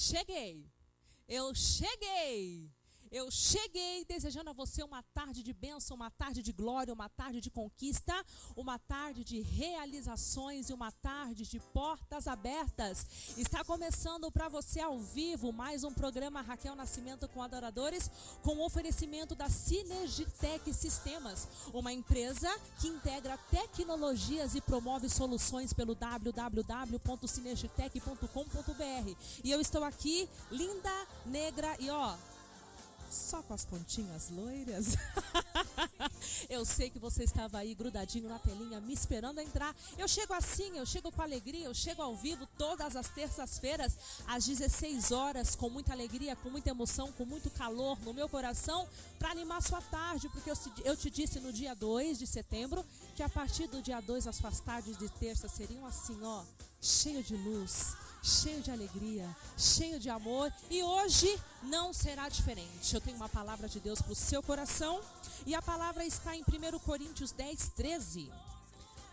cheguei. Eu cheguei. Eu cheguei desejando a você uma tarde de bênção, uma tarde de glória, uma tarde de conquista, uma tarde de realizações e uma tarde de portas abertas. Está começando para você ao vivo mais um programa Raquel Nascimento com Adoradores, com o oferecimento da Sinergitec Sistemas, uma empresa que integra tecnologias e promove soluções pelo www.sinergitec.com.br. E eu estou aqui, linda, negra e só com as pontinhas loiras. Eu sei que você estava aí grudadinho na telinha me esperando entrar. Eu chego assim, eu chego com alegria, eu chego ao vivo todas as terças-feiras às 16 horas, com muita alegria, com muita emoção, com muito calor no meu coração, para animar sua tarde, porque eu te disse no dia 2 de setembro que a partir do dia 2 as suas tardes de terça seriam assim, cheio de luz, cheio de alegria, cheio de amor, e hoje não será diferente. Eu tenho uma palavra de Deus para o seu coração, e a palavra está em 1 Coríntios 10, 13.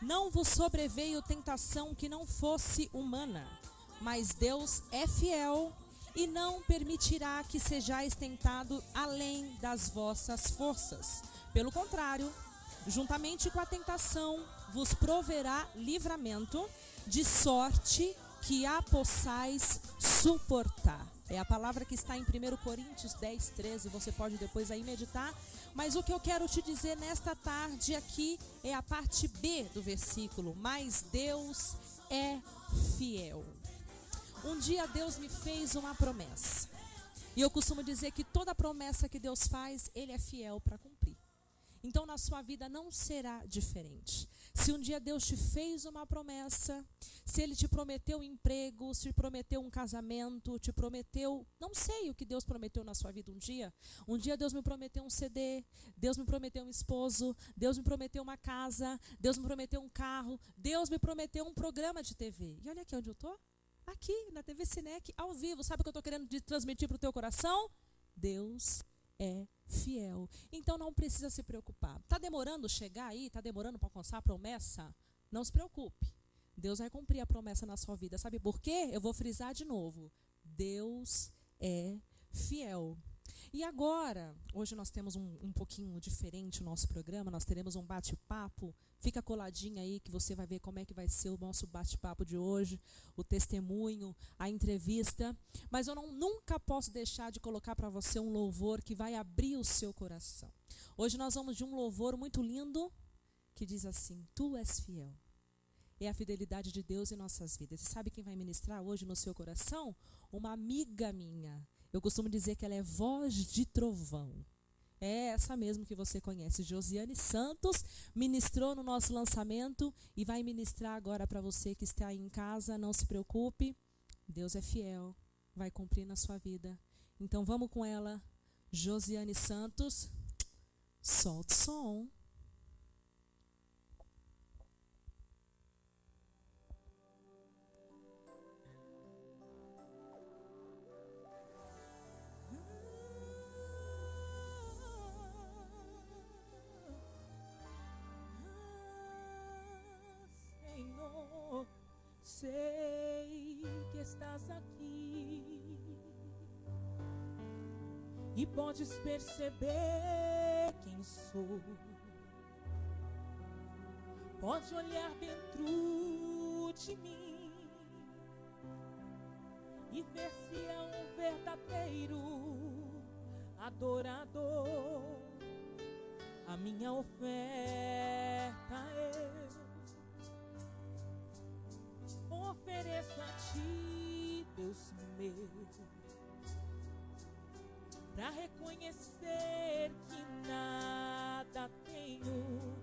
Não vos sobreveio tentação que não fosse humana, mas Deus é fiel e não permitirá que sejais tentado além das vossas forças. Pelo contrário, juntamente com a tentação, vos proverá livramento, de sorte que a possais suportar. É a palavra que está em 1 Coríntios 10, 13. Você pode depois aí meditar. Mas o que eu quero te dizer nesta tarde aqui é a parte B do versículo. Mas Deus é fiel. Um dia Deus me fez uma promessa. E eu costumo dizer que toda promessa que Deus faz, Ele é fiel para cumprir. Então na sua vida não será diferente. Se um dia Deus te fez uma promessa, se Ele te prometeu um emprego, se te prometeu um casamento, te prometeu, não sei o que Deus prometeu na sua vida um dia. Um dia Deus me prometeu um CD, Deus me prometeu um esposo, Deus me prometeu uma casa, Deus me prometeu um carro, Deus me prometeu um programa de TV. E olha aqui onde eu estou, aqui na TV Cinec, ao vivo. Sabe o que eu estou querendo transmitir para o teu coração? Deus é fiel. Então não precisa se preocupar. Está demorando chegar aí? Está demorando para alcançar a promessa? Não se preocupe. Deus vai cumprir a promessa na sua vida. Sabe por quê? Eu vou frisar de novo. Deus é fiel. E agora, hoje nós temos um pouquinho diferente o nosso programa. Nós teremos um bate-papo. Fica coladinha aí que você vai ver como é que vai ser o nosso bate-papo de hoje, o testemunho, a entrevista. Mas eu nunca posso deixar de colocar para você um louvor que vai abrir o seu coração. Hoje nós vamos de um louvor muito lindo que diz assim: Tu és fiel. É a fidelidade de Deus em nossas vidas. E sabe quem vai ministrar hoje no seu coração? Uma amiga minha. Eu costumo dizer que ela é voz de trovão. É essa mesmo que você conhece. Josiane Santos ministrou no nosso lançamento e vai ministrar agora para você que está aí em casa. Não se preocupe, Deus é fiel, vai cumprir na sua vida. Então vamos com ela, Josiane Santos. Solta o som. Sei que estás aqui e podes perceber quem sou. Pode olhar dentro de mim e ver se é um verdadeiro adorador. A minha oferta ofereço a ti, Deus meu, pra reconhecer que nada tenho,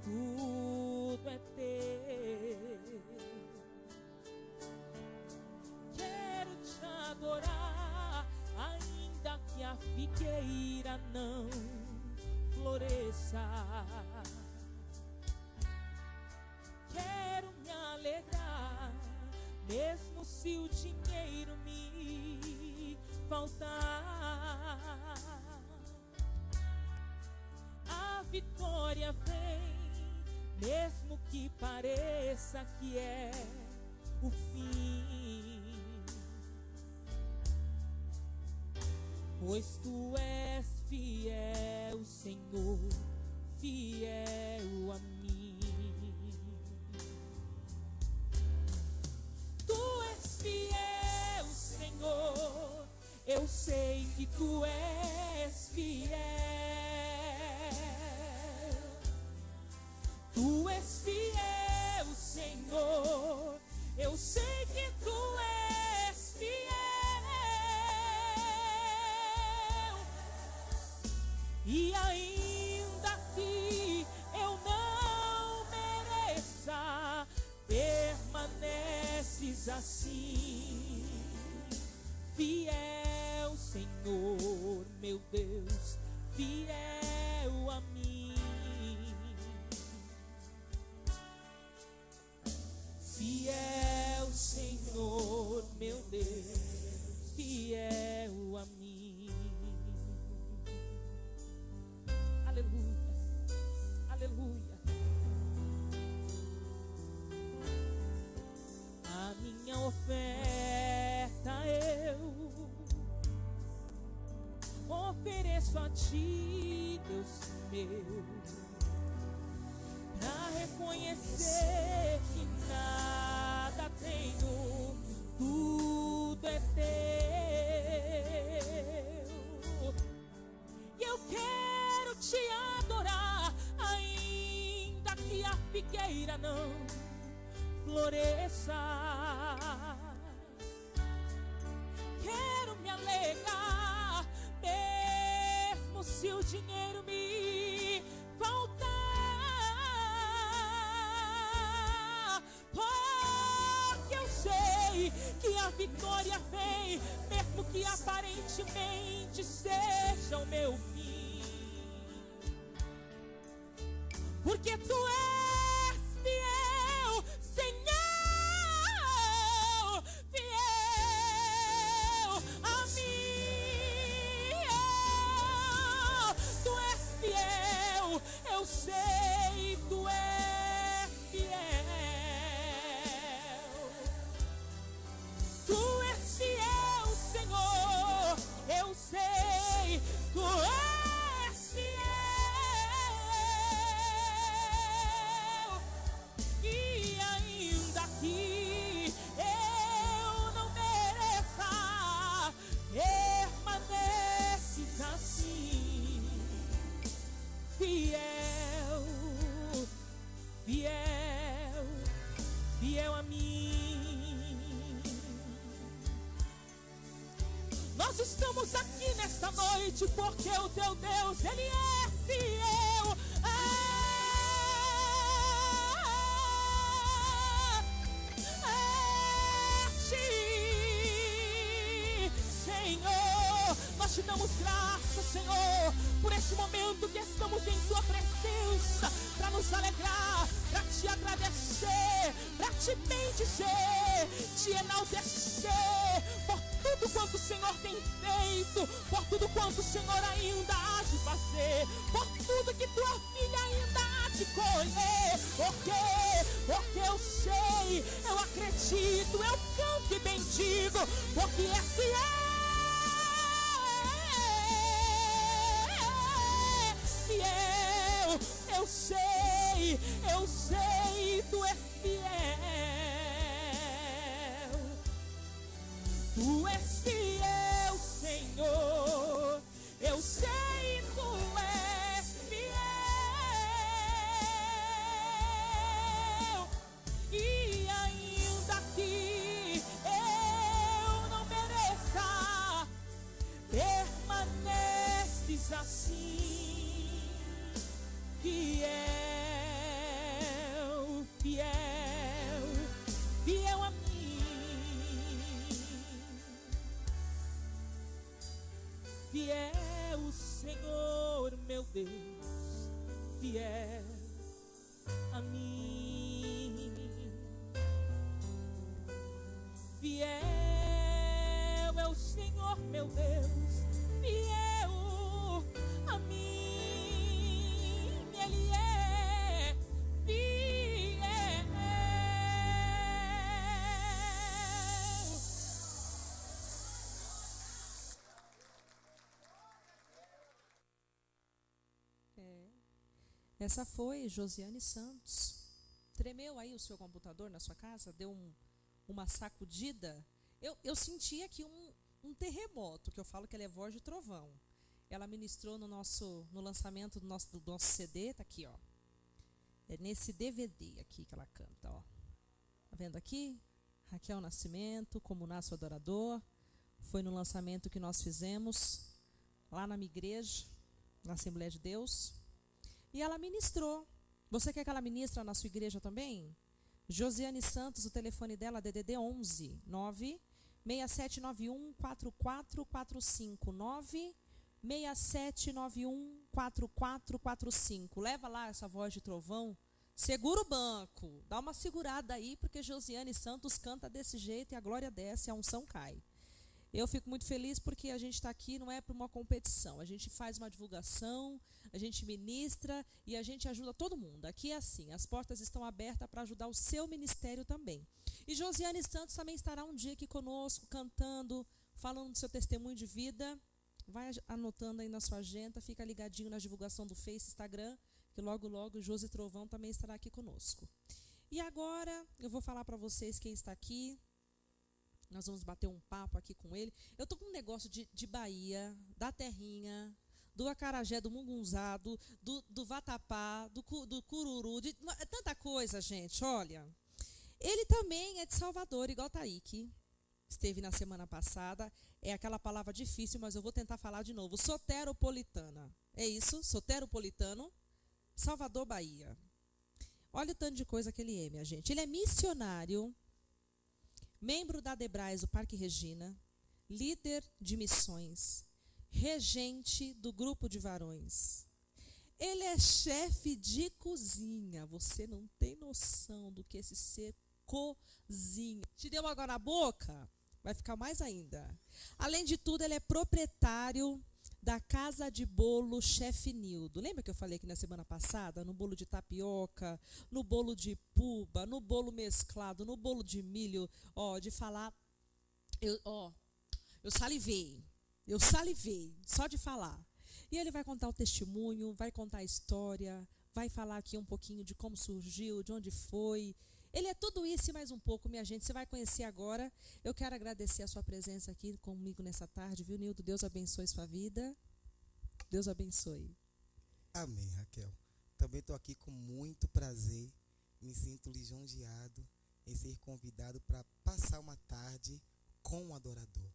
tudo é teu. Quero te adorar, ainda que a figueira não floresça. Quero me alegrar, mesmo se o dinheiro me faltar. A vitória vem, mesmo que pareça que é o fim. pois tu és fiel, Senhor, fiel a mim. Tu és fiel, Senhor, eu sei que tu és fiel. Tu és fiel, Senhor, eu sei que tu és fiel. E ainda que eu não mereça, permaneces assim, fiel, Senhor, meu Deus, fiel a mim. Fiel, Senhor, meu Deus, fiel a mim. Aleluia, aleluia. A minha oferta eu ofereço a ti, Deus meu, pra reconhecer que nada tenho, tudo é teu. E eu quero te adorar, ainda que a figueira não floresça. Quero me alegrar, mesmo se o dinheiro me faltar, porque eu sei que a vitória vem, mesmo que aparentemente seja o meu fim, porque tu és fiel, Senhor, fiel a mim. Tu és fiel, eu sei, tu és fiel. Tu és fiel, Senhor, eu sei, tu és fiel. E ainda que eu não mereça, permaneces assim, fiel, fiel, fiel a mim. Nós estamos aqui nesta noite porque o teu Deus, Ele é fiel a ti, Senhor. Nós te damos graça, Senhor, por este momento que estamos em tua presença, para nos alegrar, para te agradecer, para te bendizer, te enaltecer por tudo quanto o Senhor tem feito, por tudo quanto o Senhor ainda há de fazer, por tudo que tua filha ainda há de colher. Porque eu sei, eu acredito, eu canto e bendigo, porque é fiel. Fiel, eu sei, tu és fiel. Tu és fiel, Senhor, eu sei, tu és fiel. E ainda que eu não mereça, permaneces assim, fiel, fiel, fiel a mim. Fiel, Senhor, meu Deus, fiel a mim. Fiel é o Senhor, meu Deus, fiel a mim. Ele é fiel. Essa foi Josiane Santos. Tremeu aí o seu computador na sua casa? Deu uma sacudida? Eu senti aqui um terremoto, que eu falo que ela é voz de trovão. Ela ministrou no lançamento do nosso CD, tá aqui, ó. É nesse DVD aqui que ela canta, ó. Tá vendo aqui? Raquel Nascimento, Como Nasce o Adorador. Foi no lançamento que nós fizemos lá na minha igreja, na Assembleia de Deus. E ela ministrou. Você quer que ela ministre na sua igreja também? Josiane Santos, o telefone dela, DDD 11 96791 4445 96791 4445. Leva lá essa voz de trovão. Segura o banco. Dá uma segurada aí, porque Josiane Santos canta desse jeito e a glória desce, a unção cai. Eu fico muito feliz porque a gente está aqui, não é para uma competição. A gente faz uma divulgação, a gente ministra e a gente ajuda todo mundo. Aqui é assim, as portas estão abertas para ajudar o seu ministério também. E Josiane Santos também estará um dia aqui conosco, cantando, falando do seu testemunho de vida. Vai anotando aí na sua agenda, fica ligadinho na divulgação do Face, Instagram, que logo, logo, Josi Trovão também estará aqui conosco. E agora, eu vou falar para vocês quem está aqui. Nós vamos bater um papo aqui com ele. Eu estou com um negócio de Bahia, da terrinha, do acarajé, do mungunzado, do vatapá, do cururu, é tanta coisa, gente, olha. Ele também é de Salvador, igual Taíque. Esteve na semana passada. É aquela palavra difícil, mas eu vou tentar falar de novo. Soteropolitana. É isso? Soteropolitano. Salvador, Bahia. Olha o tanto de coisa que ele é, minha gente. Ele é missionário, membro da Debrais do Parque Regina, líder de missões, regente do grupo de varões. Ele é chefe de cozinha. Você não tem noção do que esse ser cozinha. Te deu água na boca? Vai ficar mais ainda. Além de tudo, ele é proprietário da Casa de Bolo Chefe Nildo. Lembra que eu falei aqui na semana passada? No bolo de tapioca, no bolo de puba, no bolo mesclado, no bolo de milho. Ó, de falar... Eu salivei. Eu salivei, só de falar. E ele vai contar o testemunho, vai contar a história, vai falar aqui um pouquinho de como surgiu, de onde foi. Ele é tudo isso e mais um pouco, minha gente. Você vai conhecer agora. Eu quero agradecer a sua presença aqui comigo nessa tarde, viu, Nildo? Deus abençoe sua vida. Deus abençoe. Amém, Raquel. Também estou aqui com muito prazer. Me sinto lisonjeado em ser convidado para passar uma tarde com o adorador.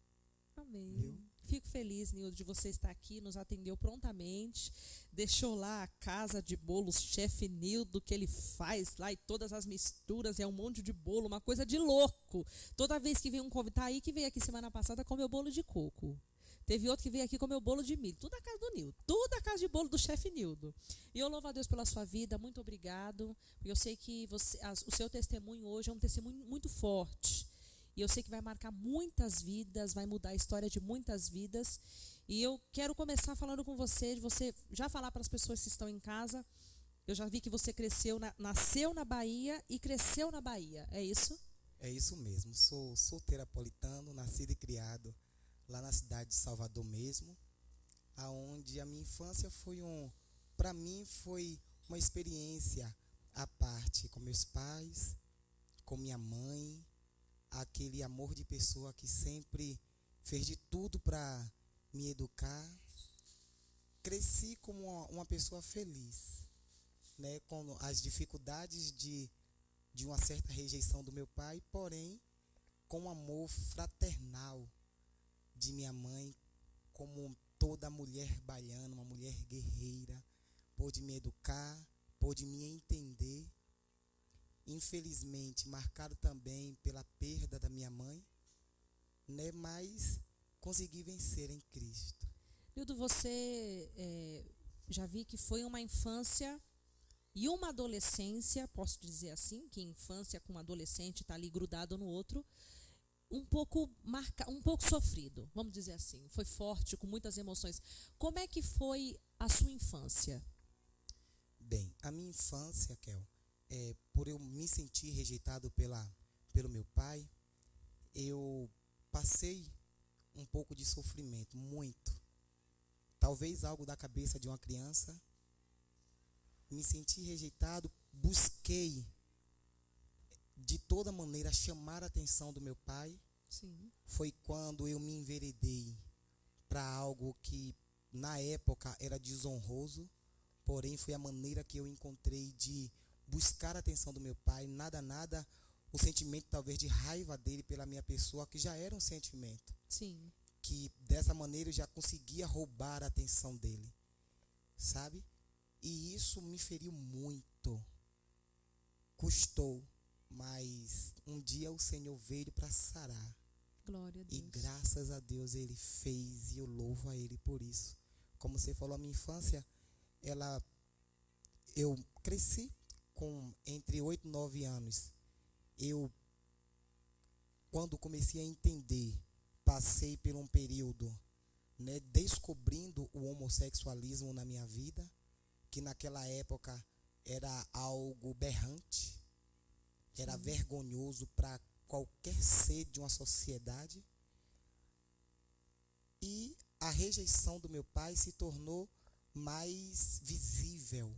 Amém. Viu? Fico feliz, Nildo, de você estar aqui, nos atendeu prontamente, deixou lá a casa de bolos chefe Nildo, que ele faz lá e todas as misturas, é um monte de bolo, uma coisa de louco. Toda vez que vem um convidado, aí que veio aqui semana passada comeu bolo de coco. Teve outro que veio aqui comer o bolo de milho. Tudo a casa do Nildo. Tudo a casa de bolo do chefe Nildo. E eu louvo a Deus pela sua vida. Muito obrigado. Eu sei que o seu testemunho hoje é um testemunho muito forte. E eu sei que vai marcar muitas vidas, vai mudar a história de muitas vidas. E eu quero começar falando com você, de você já falar para as pessoas que estão em casa. Eu já vi que você nasceu na Bahia e cresceu na Bahia. É isso? É isso mesmo. Sou soteropolitano, nascido e criado lá na cidade de Salvador mesmo, aonde a minha infância para mim foi uma experiência à parte com meus pais, com minha mãe, aquele amor de pessoa que sempre fez de tudo para me educar. Cresci como uma pessoa feliz, né, com as dificuldades de uma certa rejeição do meu pai, porém com um amor fraternal de minha mãe, como toda mulher baiana, uma mulher guerreira, pôde me educar, pôde me entender. Infelizmente, marcado também pela perda da minha mãe, né, mas consegui vencer em Cristo. Nildo, você já vi que foi uma infância e uma adolescência, posso dizer assim, que infância com adolescente está ali grudado no outro, um pouco sofrido, vamos dizer assim. Foi forte, com muitas emoções. Como é que foi a sua infância? Bem, a minha infância, Kel, por eu me sentir rejeitado pelo meu pai, eu passei um pouco de sofrimento, muito. Talvez algo da cabeça de uma criança, me senti rejeitado, busquei de toda maneira chamar a atenção do meu pai. Sim. Foi quando eu me enveredei para algo que na época era desonroso, porém foi a maneira que eu encontrei de buscar a atenção do meu pai. Nada, o sentimento talvez de raiva dele pela minha pessoa, que já era um sentimento. Sim. Que dessa maneira eu já conseguia roubar a atenção dele, sabe? E isso me feriu muito, custou, mas um dia o Senhor veio para sarar. Glória a Deus. E graças a Deus Ele fez, e eu louvo a Ele por isso. Como você falou, a minha infância, eu cresci com entre 8 e 9 anos. Quando comecei a entender, passei por um período, né, descobrindo o homossexualismo na minha vida, que naquela época era algo berrante, era vergonhoso para qualquer ser de uma sociedade. E a rejeição do meu pai se tornou mais visível,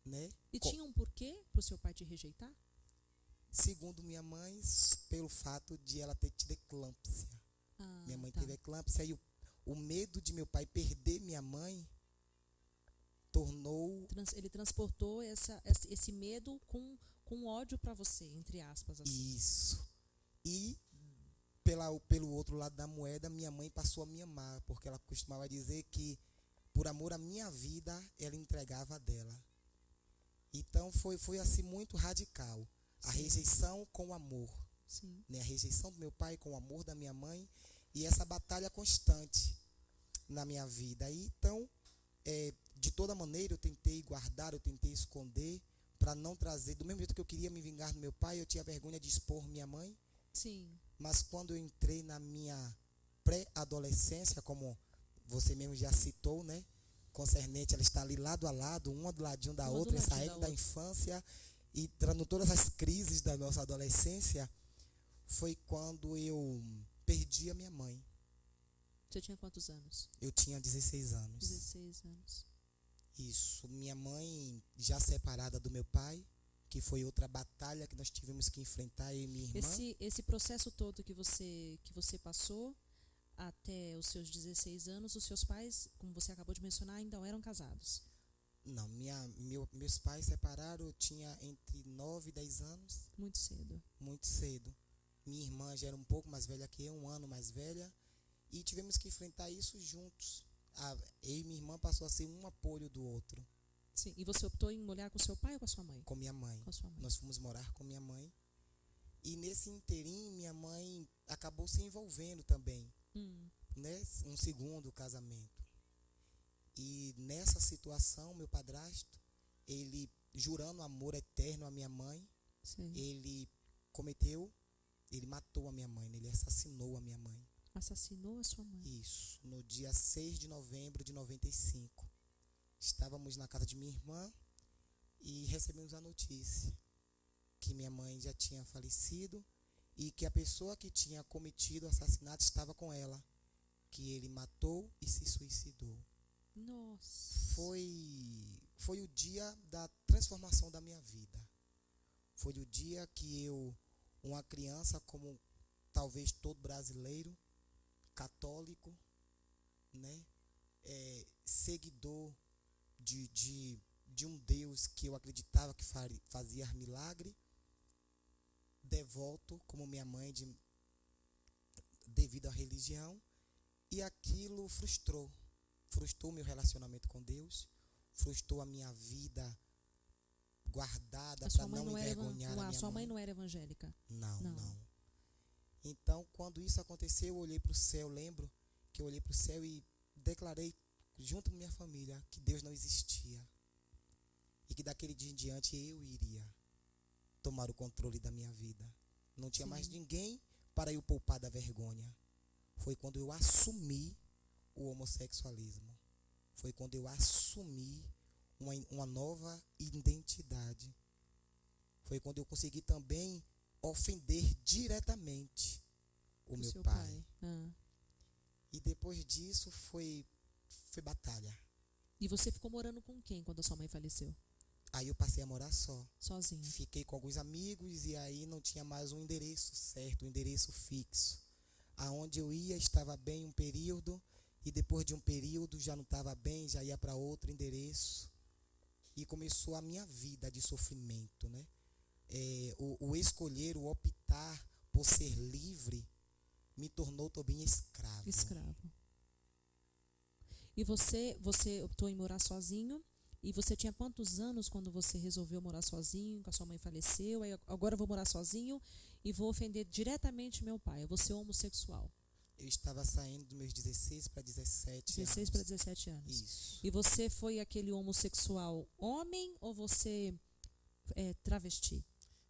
né? E tinha um porquê para o seu pai te rejeitar? Segundo minha mãe, pelo fato de ela ter tido eclâmpsia. Minha mãe teve eclâmpsia e o medo de meu pai perder minha mãe tornou... Ele transportou esse medo com ódio para você, entre aspas. Assim. Isso. E pelo outro lado da moeda, minha mãe passou a me amar, porque ela costumava dizer que por amor à minha vida, ela entregava a dela. Então foi assim muito radical. A rejeição com o amor. Sim. Né? A rejeição do meu pai com o amor da minha mãe, e essa batalha constante na minha vida. E, então, de toda maneira, eu tentei guardar, eu tentei esconder, para não trazer, do mesmo jeito que eu queria me vingar do meu pai, eu tinha vergonha de expor minha mãe. Sim. Mas quando eu entrei na minha pré-adolescência, como você mesmo já citou, né? Concernente, ela está ali lado a lado, uma do ladinho da outra, saindo da infância e entrando todas as crises da nossa adolescência, foi quando eu perdi a minha mãe. Você tinha quantos anos? Eu tinha 16 anos. 16 anos. Isso, minha mãe já separada do meu pai, que foi outra batalha que nós tivemos que enfrentar, eu e minha irmã. Esse processo todo que você passou até os seus 16 anos, os seus pais, como você acabou de mencionar, ainda eram casados? Não, meus pais separaram, eu tinha entre 9 e 10 anos. Muito cedo. Muito cedo. Minha irmã já era um pouco mais velha que eu, 1 ano mais velha, e tivemos que enfrentar isso juntos. Eu e minha irmã passou a ser um apoio do outro. Sim. E você optou em morar com seu pai ou com a sua mãe? Com minha mãe. Com a sua mãe. Nós fomos morar com minha mãe. E nesse interim, minha mãe acabou se envolvendo também. Né? Um segundo casamento. E nessa situação, meu padrasto, ele, jurando amor eterno à minha mãe, Sim. ele matou a minha mãe, ele assassinou a minha mãe. Assassinou a sua mãe? Isso, no dia 6 de novembro de 95. Estávamos na casa de minha irmã e recebemos a notícia que minha mãe já tinha falecido e que a pessoa que tinha cometido o assassinato estava com ela, que ele matou e se suicidou. Nossa. Foi o dia da transformação da minha vida. Foi o dia que eu, uma criança como talvez todo brasileiro, católico, né, seguidor de um Deus que eu acreditava que fazia milagre, devoto como minha mãe devido à religião, e aquilo frustrou meu relacionamento com Deus, frustrou a minha vida guardada para não envergonhar a minha mãe. Sua mãe não era evangélica? Não. Então, quando isso aconteceu, eu olhei para o céu, lembro que eu olhei para o céu e declarei junto com minha família que Deus não existia e que daquele dia em diante eu iria tomar o controle da minha vida. Não tinha mais ninguém para eu poupar da vergonha. Foi quando eu assumi o homossexualismo. Foi quando eu assumi uma nova identidade. Foi quando eu consegui também ofender diretamente o meu pai. E depois disso foi batalha. E você ficou morando com quem quando a sua mãe faleceu? Aí eu passei a morar só. Sozinho. Fiquei com alguns amigos e aí não tinha mais um endereço certo, um endereço fixo. Aonde eu ia, estava bem um período, e depois de um período já não estava bem, já ia para outro endereço. E começou a minha vida de sofrimento, né? O escolher, o optar por ser livre, me tornou também escravo. Escravo. E você optou em morar sozinho? E você tinha quantos anos quando você resolveu morar sozinho, que a sua mãe faleceu? Aí agora eu vou morar sozinho e vou ofender diretamente meu pai. Eu vou ser homossexual. Eu estava saindo dos meus 16 para 17 16 anos. para 17 anos. Isso. E você foi aquele homossexual homem ou você travesti?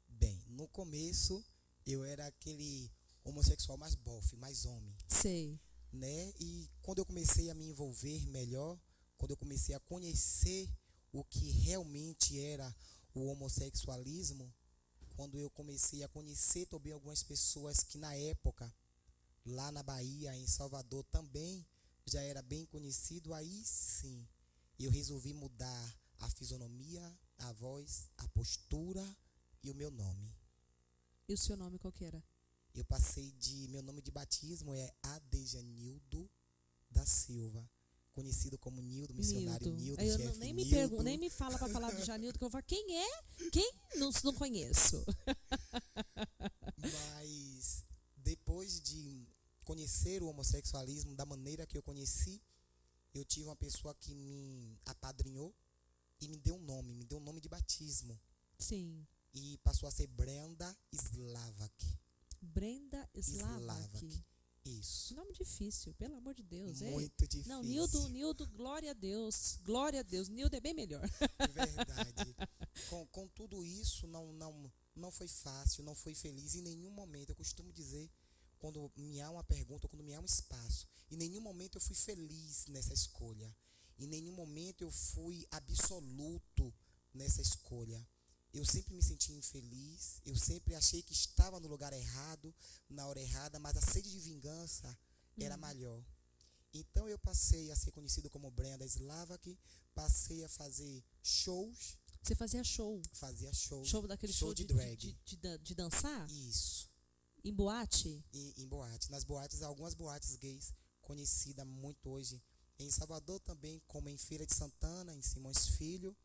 Bem, no começo eu era aquele homossexual mais bofe, mais homem, Sei. né? E quando eu comecei a me envolver melhor, quando eu comecei a conhecer o que realmente era o homossexualismo, quando eu comecei a conhecer também algumas pessoas que na época, lá na Bahia, em Salvador também, já era bem conhecido, aí sim, eu resolvi mudar a fisionomia, a voz, a postura e o meu nome. E o seu nome qual que era? Eu passei meu nome de batismo é Adejanildo da Silva, conhecido como Nildo, missionário Nildo, Eu chefe nem Nildo. nem me fala para falar do Janildo, que eu vou falar, quem é? Quem? Não conheço. Mas depois de conhecer o homossexualismo da maneira que eu conheci, eu tive uma pessoa que me apadrinhou e me deu um nome de batismo. Sim. E passou a ser Brenda Slavak. Brenda Slavak. Isso. Nome difícil, pelo amor de Deus. Muito difícil. Não, Nildo, glória a Deus. Glória a Deus. Nildo é bem melhor. Verdade. Com tudo isso, não foi fácil, não foi feliz em nenhum momento. Eu costumo dizer, quando me há uma pergunta, quando me há um espaço, em nenhum momento eu fui feliz nessa escolha. Em nenhum momento eu fui absoluto nessa escolha. Eu sempre me senti infeliz, eu sempre achei que estava no lugar errado, na hora errada, mas a sede de vingança era maior. Então eu passei a ser conhecido como Brenda Slavak, passei a fazer shows. Você fazia show? Fazia show. Show daquele show de drag. De dançar? Isso. Em boate? Em boate. Nas boates, algumas boates gays, conhecidas muito hoje em Salvador também, como em Feira de Santana, em Simões Filho.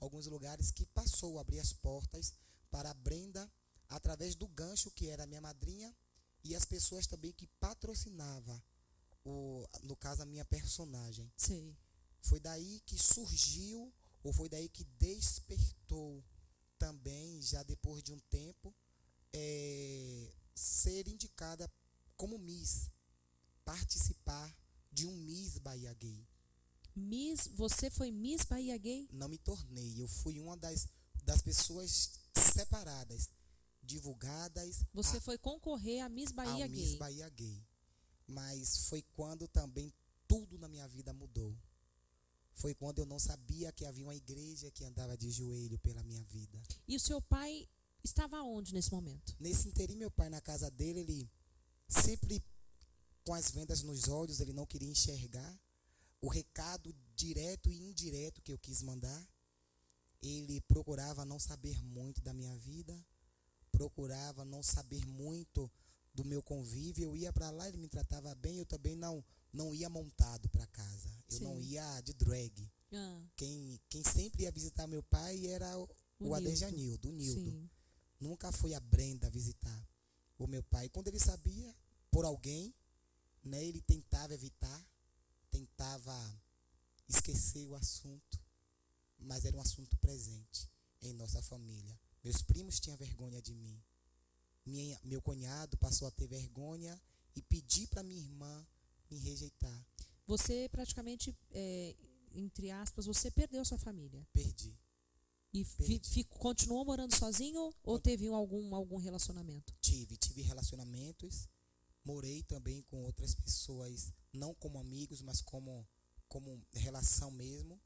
Alguns lugares que passou a abrir as portas para a Brenda, através do gancho, que era a minha madrinha, e as pessoas também que patrocinavam, no caso, a minha personagem. Sei. Foi daí que surgiu, ou foi daí que despertou também, já depois de um tempo, ser indicada como Miss, participar de um Miss Bahia Gay. Você foi Miss Bahia Gay? Não me tornei, eu fui uma das pessoas separadas, divulgadas. Você foi concorrer a Miss Bahia Gay? Miss Bahia Gay. Mas foi quando também tudo na minha vida mudou. Foi quando eu não sabia que havia uma igreja que andava de joelho pela minha vida. E o seu pai estava onde nesse momento? Nesse interim, meu pai, na casa dele, ele sempre com as vendas nos olhos, ele não queria enxergar o recado direto e indireto que eu quis mandar. Ele procurava não saber muito da minha vida, procurava não saber muito do meu convívio. Eu ia para lá, ele me tratava bem, eu também não ia montado para casa. Eu Sim. não ia de drag. Quem sempre ia visitar meu pai era o Adejanildo, o Nildo. Sim. Nunca foi a Brenda visitar o meu pai. Quando ele sabia por alguém, né, ele tentava evitar, tentava esquecer o assunto, mas era um assunto presente em nossa família. Meus primos tinham vergonha de mim. Meu cunhado passou a ter vergonha e pedir para minha irmã me rejeitar. Você praticamente, entre aspas, você perdeu sua família. Perdi. E continuou morando sozinho ou teve algum relacionamento? Tive relacionamentos. Morei também com outras pessoas, não como amigos, mas como relação mesmo.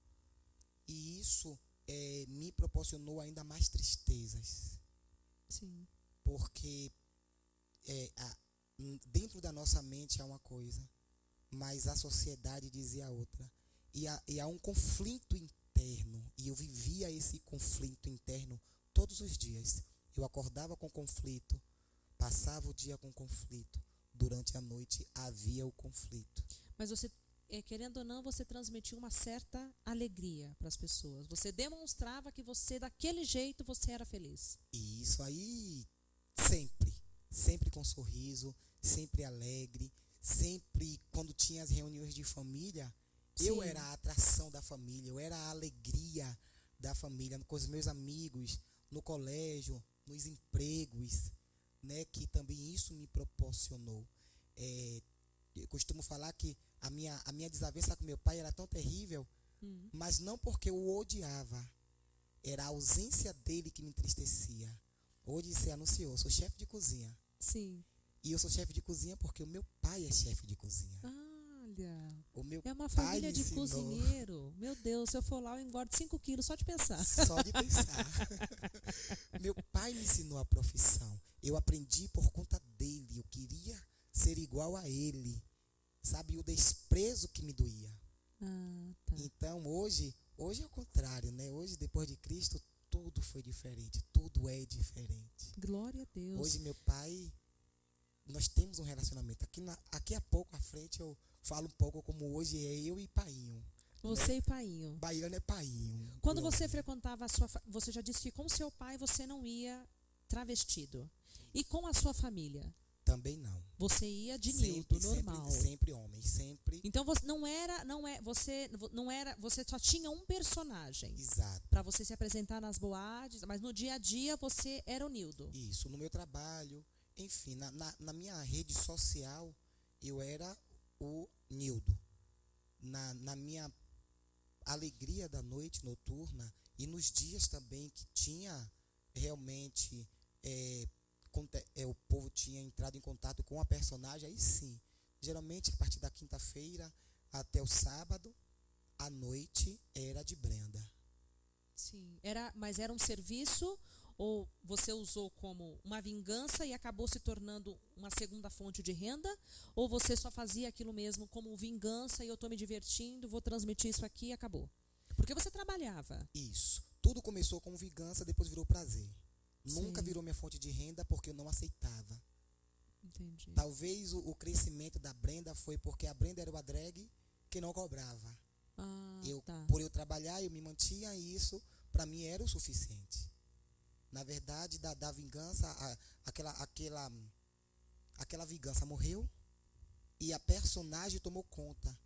E isso me proporcionou ainda mais tristezas. Sim. Porque dentro da nossa mente há uma coisa, mas a sociedade dizia outra. e há um conflito interno. E eu vivia esse conflito interno todos os dias. Eu acordava com conflito, passava o dia com conflito. Durante a noite havia o conflito. Mas você, querendo ou não, você transmitia uma certa alegria para as pessoas. Você demonstrava que você, daquele jeito, você era feliz. E isso aí, sempre com sorriso, sempre alegre, sempre quando tinha as reuniões de família, eu Sim. era a atração da família, eu era a alegria da família, com os meus amigos, no colégio, nos empregos, né, que também isso me proporcionou. Eu costumo falar que a minha desavença com meu pai era tão terrível, mas não porque eu o odiava, era a ausência dele que me entristecia. Hoje você anunciou, sou chefe de cozinha. Sim. E eu sou chefe de cozinha porque o meu pai é chefe de cozinha. Olha, O meu é uma pai família me de ensinou. cozinheiro. Meu Deus, se eu for lá eu engordo 5 quilos só de pensar. Só de pensar. Meu pai me ensinou a profissão. Eu aprendi por conta dele. Eu queria ser igual a ele. Sabe, o desprezo que me doía. Tá. Então, hoje é o contrário, né? Hoje, depois de Cristo, tudo foi diferente. Tudo é diferente. Glória a Deus. Hoje, meu pai, nós temos um relacionamento. Aqui a pouco à frente eu falo um pouco como hoje é eu e Painho. Você e Painho. Baiano é Painho. Quando você frequentava a sua você já disse que com seu pai você não ia travestido. E com a sua família? Também não. Você ia de Nildo, normal. Sempre homem, sempre. Então você você só tinha um personagem. Exato. Para você se apresentar nas boates, mas no dia a dia você era o Nildo. Isso, no meu trabalho, enfim, na minha rede social, eu era o Nildo. Na minha alegria da noite noturna e nos dias também que tinha realmente o povo tinha entrado em contato com a personagem, aí sim, geralmente a partir da quinta-feira até o sábado, à noite era de Brenda. Sim, mas era um serviço ou você usou como uma vingança e acabou se tornando uma segunda fonte de renda? Ou você só fazia aquilo mesmo como vingança e eu estou me divertindo, vou transmitir isso aqui e acabou? Porque você trabalhava. Isso. Tudo começou como vingança, depois virou prazer. Sim. Nunca virou minha fonte de renda porque eu não aceitava. Entendi. Talvez o crescimento da Brenda foi porque a Brenda era uma drag que não cobrava. Por eu trabalhar, eu me mantinha e isso, para mim, era o suficiente. Na verdade, da vingança, aquela vingança morreu e a personagem tomou conta,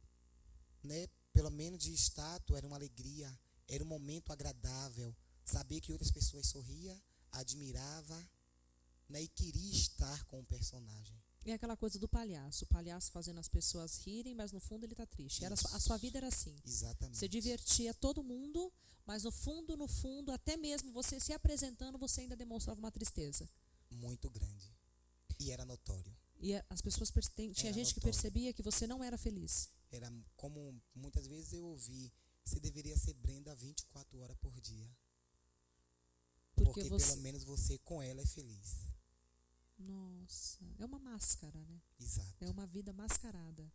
né? Pelo menos de status, era uma alegria, era um momento agradável, saber que outras pessoas sorriam, admirava, né? E queria estar com o personagem. É aquela coisa do palhaço, o palhaço fazendo as pessoas rirem, mas no fundo ele está triste. A sua vida era assim. Exatamente. Você divertia todo mundo, mas no fundo, até mesmo você se apresentando, você ainda demonstrava uma tristeza. Muito grande. E era notório. E as pessoas tinha gente que percebia que você não era feliz. Era como muitas vezes eu ouvi, você deveria ser Brenda 24 horas por dia. Porque pelo menos você com ela é feliz. Nossa, é uma máscara, né? Exato. É uma vida mascarada.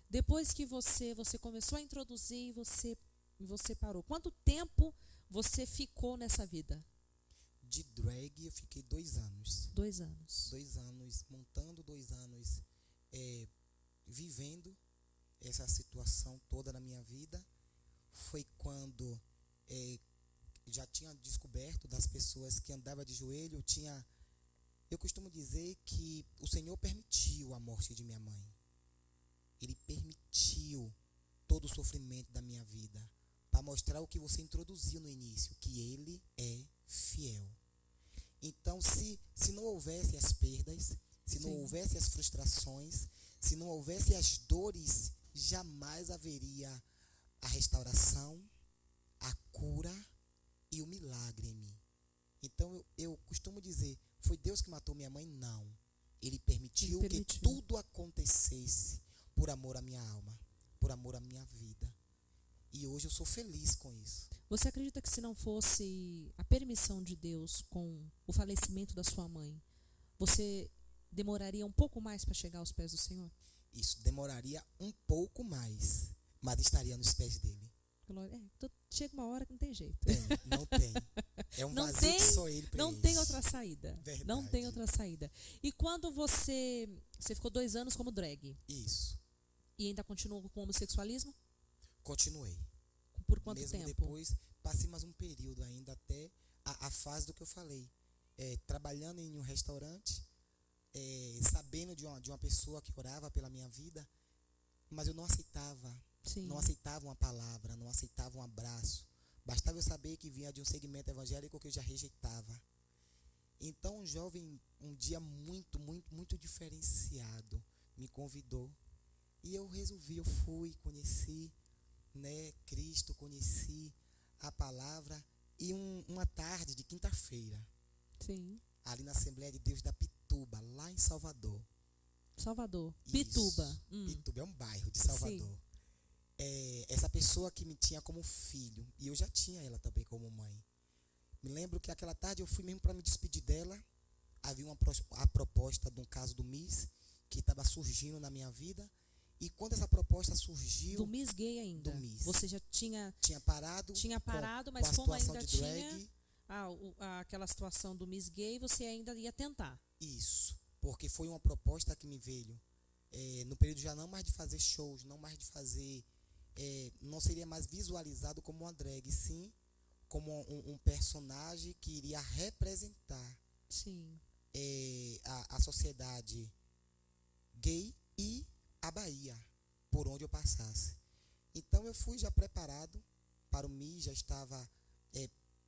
Depois que você começou a introduzir, você parou. Quanto tempo você ficou nessa vida? De drag eu fiquei 2 anos. 2 anos. 2 anos montando, 2 anos vivendo essa situação toda na minha vida. Foi quando já tinha descoberto das pessoas que andavam de joelho. Eu costumo dizer que o Senhor permitiu a morte de minha mãe. Ele permitiu todo o sofrimento da minha vida para mostrar o que você introduziu no início, que Ele é fiel. Então, se não houvesse as perdas, se não houvesse as frustrações, se não houvesse as dores, jamais haveria a restauração, a cura e o milagre em mim. Então, eu costumo dizer, foi Deus que matou minha mãe? Não. Ele permitiu que tudo acontecesse por amor à minha alma, por amor à minha vida. E hoje eu sou feliz com isso. Você acredita que se não fosse a permissão de Deus com o falecimento da sua mãe, você demoraria um pouco mais para chegar aos pés do Senhor? Isso, demoraria um pouco mais. mas estaria nos pés dele. Glória. Chega uma hora que não tem jeito. Não tem. É um Não vazio tem- que só ele preenche. Não tem outra saída. Verdade. Não tem outra saída. E quando você ficou 2 anos como drag Isso. e ainda continuou com o homossexualismo? Continuei. Por quanto Mesmo tempo? depois, passei mais um período ainda até a fase do que eu falei. Trabalhando em um restaurante, sabendo de uma pessoa que orava pela minha vida, mas eu não aceitava. Sim. Não aceitava uma palavra, não aceitava um abraço. Bastava eu saber que vinha de um segmento evangélico que eu já rejeitava. Então um jovem, um dia muito, muito, muito diferenciado, me convidou. E eu resolvi, eu fui, conheci, né, Cristo, conheci a palavra. E uma tarde de quinta-feira, Sim. ali na Assembleia de Deus da Pituba, lá em Salvador. Salvador. Isso. Pituba. Pituba é um bairro de Salvador. Essa pessoa que me tinha como filho, e eu já tinha ela também como mãe. Me lembro que aquela tarde eu fui mesmo para me despedir dela. Havia a proposta de um caso do Miss, que estava surgindo na minha vida. E quando essa proposta surgiu... Do Miss Gay ainda. Do Miss. Você já tinha parado. Mas com a como situação ainda de tinha aquela situação do Miss Gay, você ainda ia tentar. Isso, porque foi uma proposta que me veio no período já não mais de fazer shows, não mais de fazer, não seria mais visualizado como uma drag, sim como um personagem que iria representar Sim. a sociedade gay e a Bahia, por onde eu passasse. Então eu fui já preparado para o MI, já estava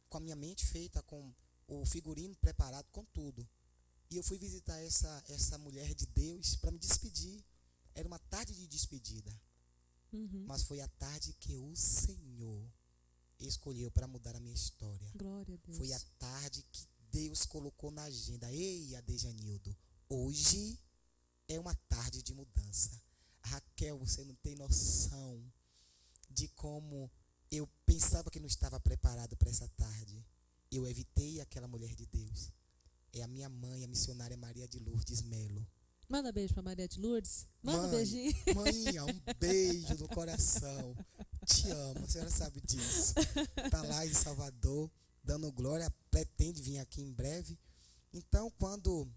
com a minha mente feita, com o figurino preparado, com tudo. E eu fui visitar essa mulher de Deus para me despedir. Era uma tarde de despedida. Uhum. Mas foi a tarde que o Senhor escolheu para mudar a minha história. Glória a Deus. Foi a tarde que Deus colocou na agenda. Ei, Adejanildo, hoje é uma tarde de mudança. Raquel, você não tem noção de como eu pensava que não estava preparado para essa tarde. Eu evitei aquela mulher de Deus. É a minha mãe, a missionária Maria de Lourdes Melo. Manda beijo pra Maria de Lourdes. Manda Mãe, beijinho. Mãinha, um beijo no coração. Te amo, a senhora sabe disso. Está lá em Salvador, dando glória, pretende vir aqui em breve. Então, quando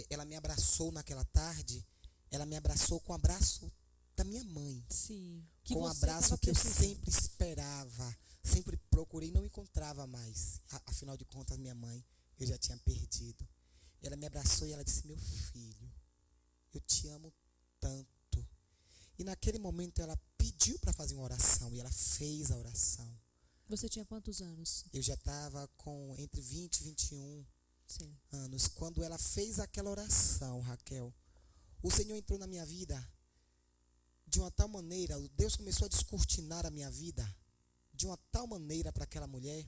ela me abraçou naquela tarde, ela me abraçou com o abraço da minha mãe. Sim. Com um abraço que eu sempre esperava, sempre procurei, não encontrava mais. Afinal de contas, minha mãe, eu já tinha perdido. Ela me abraçou e ela disse: meu filho, eu te amo tanto. E naquele momento ela pediu para fazer uma oração e ela fez a oração. Você tinha quantos anos? Eu já estava com entre 20 e 21 Sim. anos. Quando ela fez aquela oração, Raquel, o Senhor entrou na minha vida de uma tal maneira, Deus começou a descortinar a minha vida de uma tal maneira para aquela mulher,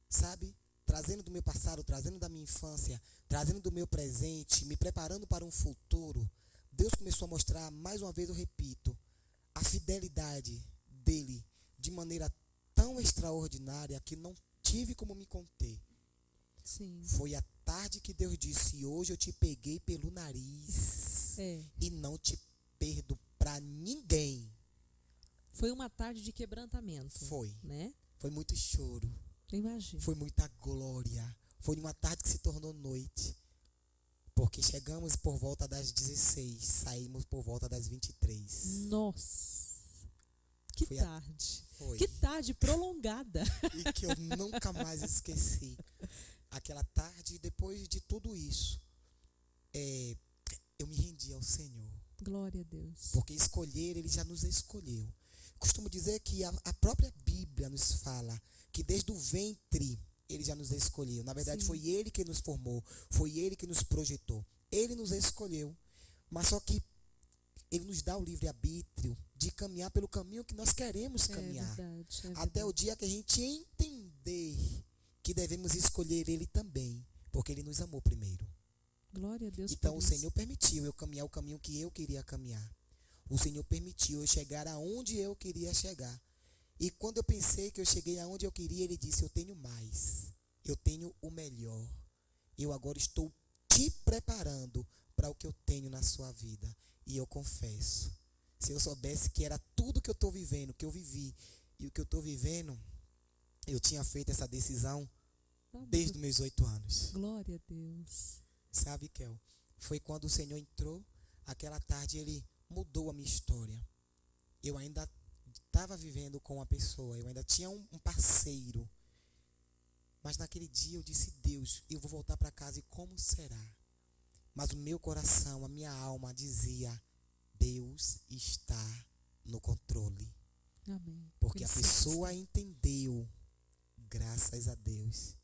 sabe? Trazendo do meu passado, trazendo da minha infância, trazendo do meu presente, me preparando para um futuro. Deus começou a mostrar, mais uma vez eu repito, a fidelidade dele de maneira tão extraordinária que não tive como me conter. Sim. Foi a tarde que Deus disse: hoje eu te peguei pelo nariz e não te perdo para ninguém. Foi uma tarde de quebrantamento. Foi. Né? Foi muito choro. Imagina. Foi muita glória. Foi uma tarde que se tornou noite. Porque chegamos por volta das 16, saímos por volta das 23. Nossa. Que Foi tarde. Foi. Que tarde prolongada. E que eu nunca mais esqueci. Aquela tarde, depois de tudo isso, eu me rendi ao Senhor. Glória a Deus. Porque escolher, Ele já nos escolheu. Costumo dizer que a própria Bíblia nos fala que desde o ventre Ele já nos escolheu. Na verdade, Sim. foi Ele que nos formou, foi Ele que nos projetou. Ele nos escolheu, mas só que Ele nos dá o livre-arbítrio de caminhar pelo caminho que nós queremos caminhar. Verdade, até o dia que a gente entender que devemos escolher Ele também, porque Ele nos amou primeiro. Glória a Deus. Então por o isso. Senhor permitiu eu caminhar o caminho que eu queria caminhar. O Senhor permitiu eu chegar aonde eu queria chegar. E quando eu pensei que eu cheguei aonde eu queria, Ele disse: eu tenho mais, eu tenho o melhor. Eu agora estou te preparando para o que eu tenho na sua vida. E eu confesso, Se eu soubesse que era tudo que eu estou vivendo, que eu vivi e o que eu estou vivendo, eu tinha feito essa decisão desde os meus 8 anos. Glória a Deus. Sabe, Kel? Foi quando o Senhor entrou, aquela tarde Ele mudou a minha história. Eu ainda estava vivendo com uma pessoa, eu ainda tinha um parceiro. Mas naquele dia eu disse, Deus, eu vou voltar para casa e como será? Mas o meu coração, a minha alma dizia, Deus está no controle. Amém. Porque a pessoa entendeu, graças a Deus.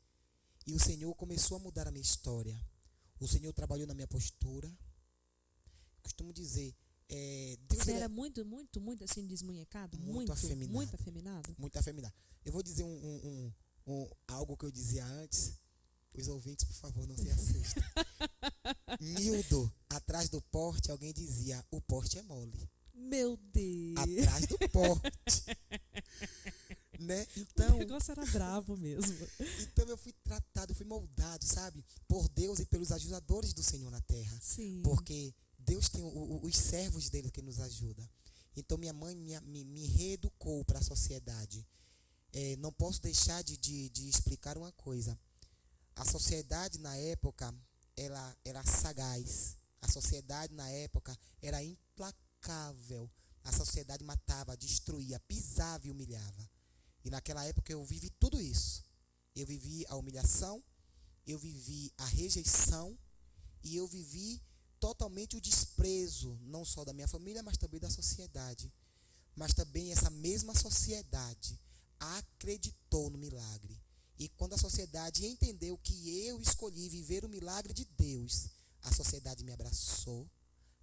E o Senhor começou a mudar a minha história. O Senhor trabalhou na minha postura. Costumo dizer, Deus Você era muito assim desmunhecado? Muito afeminado. Muito afeminado? Muito afeminado. Eu vou dizer algo que eu dizia antes. Os ouvintes, por favor, não se assustem. Nildo, atrás do porte, alguém dizia, o porte é mole. Meu Deus. Atrás do porte. Né? Então, o negócio era bravo mesmo. Então eu fui tratado, fui moldado, sabe? Por Deus e pelos ajudadores do Senhor na terra. Sim. Porque Deus tem os servos dele que nos ajudam. Então minha mãe me reeducou para a sociedade. Não posso deixar de explicar uma coisa. A sociedade na época, ela era sagaz. A sociedade na época era implacável. A sociedade matava, destruía, pisava e humilhava. E naquela época eu vivi tudo isso. Eu vivi a humilhação, eu vivi a rejeição e eu vivi totalmente o desprezo, não só da minha família, mas também da sociedade. Mas também essa mesma sociedade acreditou no milagre. E quando a sociedade entendeu que eu escolhi viver o milagre de Deus, a sociedade me abraçou,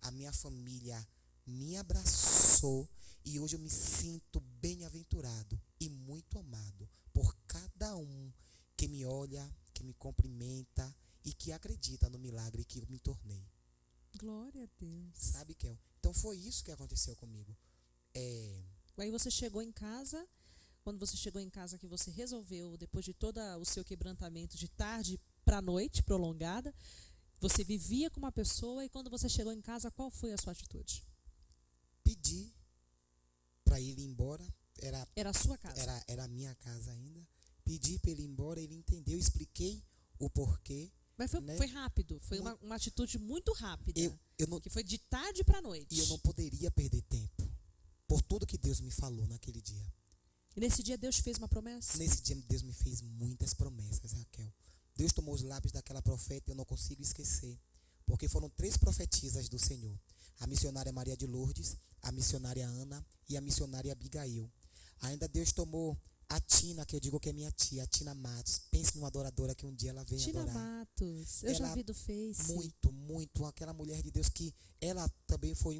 a minha família me abraçou e hoje eu me sinto bem-aventurado e muito amado por cada um que me olha, que me cumprimenta e que acredita no milagre que eu me tornei. Glória a Deus. Sabe, Kel? Então foi isso que aconteceu comigo. Aí você chegou em casa, quando você chegou em casa que você resolveu, depois de todo o seu quebrantamento de tarde para noite prolongada, você vivia com uma pessoa e quando você chegou em casa, qual foi a sua atitude? Pedi para ele ir embora. Era a sua casa? Era a minha casa ainda. Pedi para ele ir embora, ele entendeu, expliquei o porquê. Mas foi rápido, foi uma atitude muito rápida, que foi de tarde para noite. E eu não poderia perder tempo, por tudo que Deus me falou naquele dia. E nesse dia Deus fez uma promessa? Nesse dia Deus me fez muitas promessas, Raquel. Deus tomou os lábios daquela profeta e eu não consigo esquecer, porque foram 3 profetisas do Senhor. A missionária Maria de Lourdes, a missionária Ana e a missionária Abigail. Ainda Deus tomou a Tina, que eu digo que é minha tia, a Tina Matos. Pense numa adoradora que um dia ela vem adorar. Tina Matos, eu já vi do Face. Muito, aquela mulher de Deus que ela também foi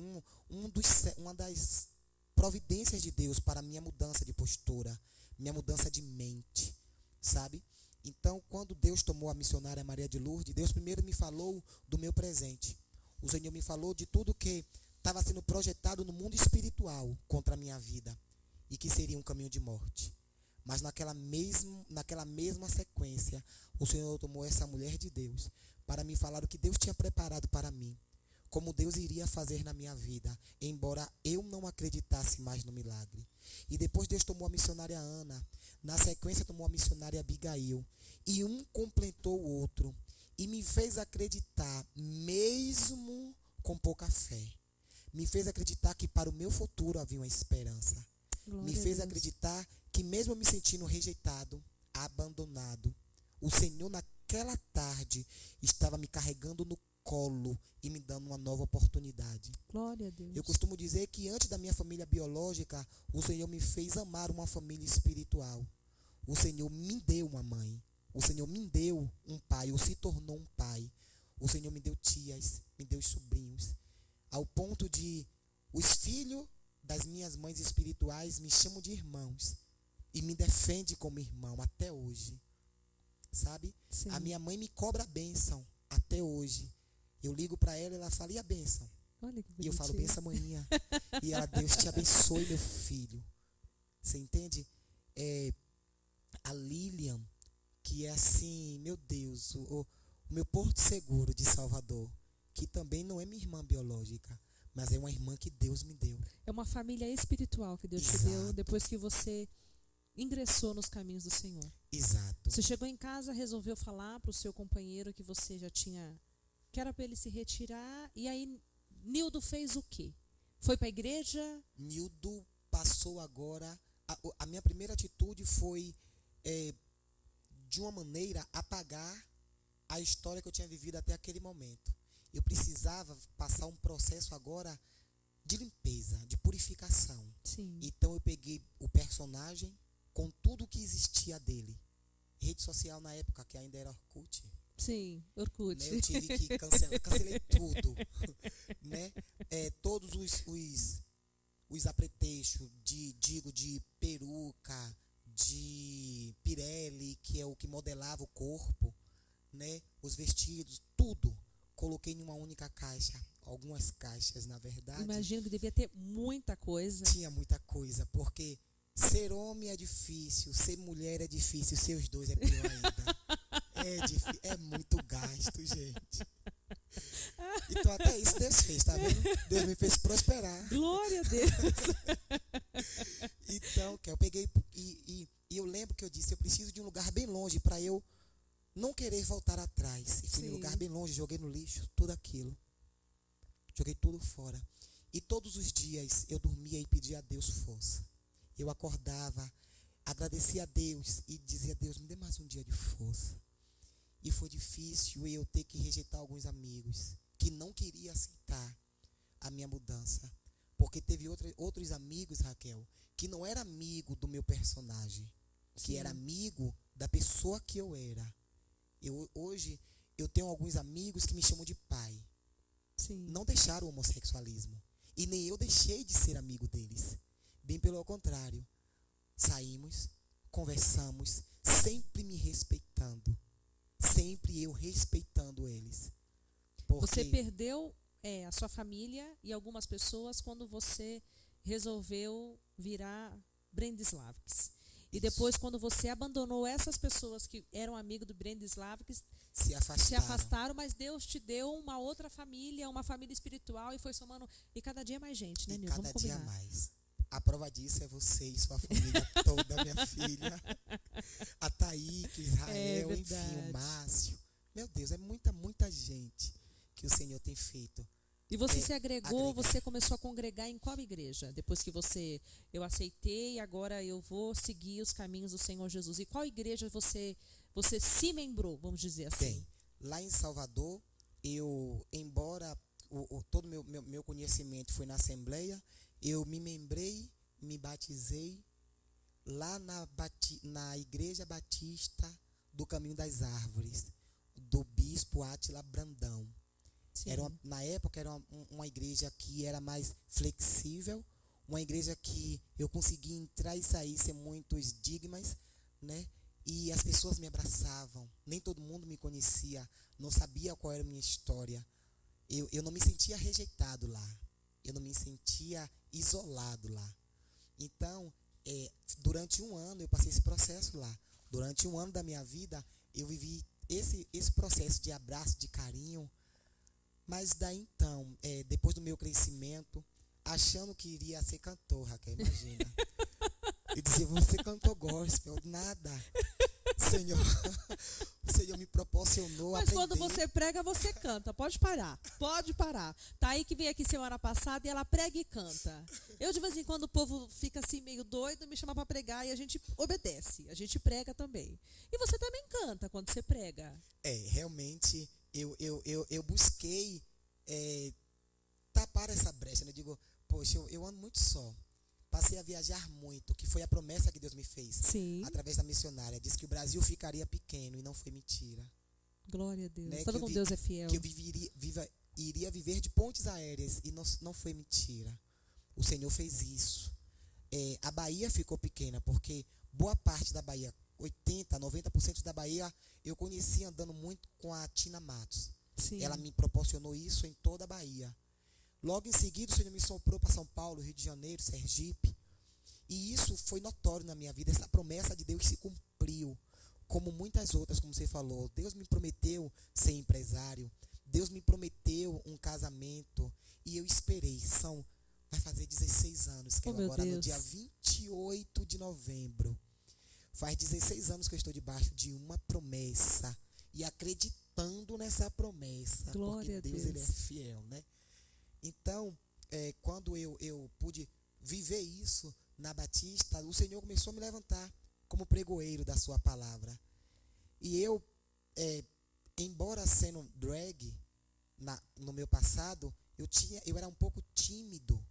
uma das providências de Deus para a minha mudança de postura, minha mudança de mente, sabe? Então, quando Deus tomou a missionária Maria de Lourdes, Deus primeiro me falou do meu presente. O Senhor me falou de tudo que estava sendo projetado no mundo espiritual contra a minha vida e que seria um caminho de morte. Mas naquela mesma sequência, o Senhor tomou essa mulher de Deus para me falar o que Deus tinha preparado para mim, como Deus iria fazer na minha vida, embora eu não acreditasse mais no milagre. E depois Deus tomou a missionária Ana, na sequência tomou a missionária Abigail, e um completou o outro, e me fez acreditar, mesmo com pouca fé, me fez acreditar que para o meu futuro havia uma esperança. Glória Me fez a Deus. acreditar que mesmo me sentindo rejeitado, abandonado, o Senhor naquela tarde estava me carregando no colo e me dando uma nova oportunidade. Glória a Deus. Eu costumo dizer que antes da minha família biológica, o Senhor me fez amar uma família espiritual. O Senhor me deu uma mãe. O Senhor me deu um pai, ou se tornou um pai. O Senhor me deu tias, me deu sobrinhos. Ao ponto de os filhos das minhas mães espirituais me chamam de irmãos. E me defende como irmão até hoje. Sabe? Sim. A minha mãe me cobra a bênção até hoje. Eu ligo para ela e ela fala, e a bênção? Olha que E eu falo, bonitinho. benção amanhã. E ela, Deus te abençoe, meu filho. Você entende? A Lilian, que é assim, meu Deus, o meu porto seguro de Salvador, que também não é minha irmã biológica, mas é uma irmã que Deus me deu. É uma família espiritual que Deus te deu Exato. depois que você ingressou nos caminhos do Senhor. Exato. Você chegou em casa, resolveu falar para o seu companheiro que você já tinha, que era para ele se retirar, e aí Nildo fez o quê? Foi para a igreja? Nildo passou agora, a minha primeira atitude foi, de uma maneira, apagar a história que eu tinha vivido até aquele momento. Eu precisava passar um processo agora de limpeza, de purificação. Sim. Então eu peguei o personagem com tudo que existia dele. Rede social na época, que ainda era Orkut. Sim, Orkut. Né? Eu tive que cancelar, cancelei tudo. Né? Todos os apetrechos de peruca, de Pirelli, que é o que modelava o corpo, né? Os vestidos, tudo. Coloquei em uma única caixa, algumas caixas, na verdade. Imagino que devia ter muita coisa. Tinha muita coisa, porque ser homem é difícil, ser mulher é difícil, ser os dois é pior ainda. É muito gasto, gente. Então até isso Deus fez, tá vendo? Deus me fez prosperar. Glória a Deus. Então, que eu peguei e eu lembro que eu disse, eu preciso de um lugar bem longe para eu não querer voltar atrás. E fui em um lugar bem longe, joguei no lixo tudo aquilo. Joguei tudo fora. E todos os dias eu dormia e pedia a Deus força. Eu acordava, agradecia a Deus e dizia, Deus, me dê mais um dia de força. E foi difícil eu ter que rejeitar alguns amigos que não queriam aceitar a minha mudança. Porque teve outros amigos, Raquel, que não era amigo do meu personagem, que era amigo da pessoa que eu era. Hoje eu tenho alguns amigos que me chamam de pai. Sim. Não deixaram o homossexualismo. E nem eu deixei de ser amigo deles. Bem pelo contrário. Saímos, conversamos, sempre me respeitando. Sempre eu respeitando eles. Você perdeu a sua família e algumas pessoas quando você resolveu virar Brendislavskis. E depois, quando você abandonou essas pessoas que eram amigos do Brendislavskis, se afastaram, mas Deus te deu uma outra família, uma família espiritual, e foi somando. E cada dia mais gente, né, Nildo? Cada dia mais. A prova disso é você e sua família toda, minha filha. A Thaíque, Israel, enfim, o Márcio. Meu Deus, é muita gente que o Senhor tem feito. E você se agregou, você começou a congregar em qual igreja? Depois que eu aceitei, agora eu vou seguir os caminhos do Senhor Jesus. E qual igreja você se membrou, vamos dizer assim? Bem, lá em Salvador, embora todo meu conhecimento foi na Assembleia, eu me membrei, me batizei lá na Igreja Batista do Caminho das Árvores, do Bispo Átila Brandão. Na época era uma igreja que era mais flexível, uma igreja que eu conseguia entrar e sair sem muitos estigmas, né? E as pessoas me abraçavam, nem todo mundo me conhecia, não sabia qual era a minha história. Eu não me sentia rejeitado lá, eu não me sentia isolado lá. Então, durante um ano eu passei esse processo lá. Durante um ano da minha vida, eu vivi esse processo de abraço, de carinho. Mas daí então, depois do meu crescimento, achando que iria ser cantor, Raquel, imagina. Eu dizia, você cantor gospel, nada. O Senhor me proporcionou Mas aprender. quando você prega, você canta. Pode parar. Tá aí que veio aqui semana passada e ela prega e canta. Eu, de vez em quando, o povo fica assim meio doido, me chama para pregar e a gente obedece. A gente prega também. E você também canta quando você prega. Realmente, eu busquei tapar essa brecha, né? Eu digo, poxa, eu ando muito só. Passei a viajar muito, que foi a promessa que Deus me fez. Sim. Através da missionária. Disse que o Brasil ficaria pequeno e não foi mentira. Glória a Deus. Né? Todo mundo Deus é fiel. Que eu iria viver de pontes aéreas e não foi mentira. O Senhor fez isso. A Bahia ficou pequena, porque boa parte da Bahia, 80%, 90% da Bahia, eu conheci andando muito com a Tina Matos. Sim. Ela me proporcionou isso em toda a Bahia. Logo em seguida, o Senhor me soprou para São Paulo, Rio de Janeiro, Sergipe. E isso foi notório na minha vida. Essa promessa de Deus se cumpriu. Como muitas outras, como você falou. Deus me prometeu ser empresário. Deus me prometeu um casamento e eu esperei. Vai fazer 16 anos, que agora no dia 28 de novembro. Faz 16 anos que eu estou debaixo de uma promessa e acreditando nessa promessa. Glória porque Deus, Ele é fiel, né? Então, quando eu pude viver isso na Batista, o Senhor começou a me levantar como pregoeiro da sua palavra. E eu, embora sendo drag no meu passado, eu era um pouco tímido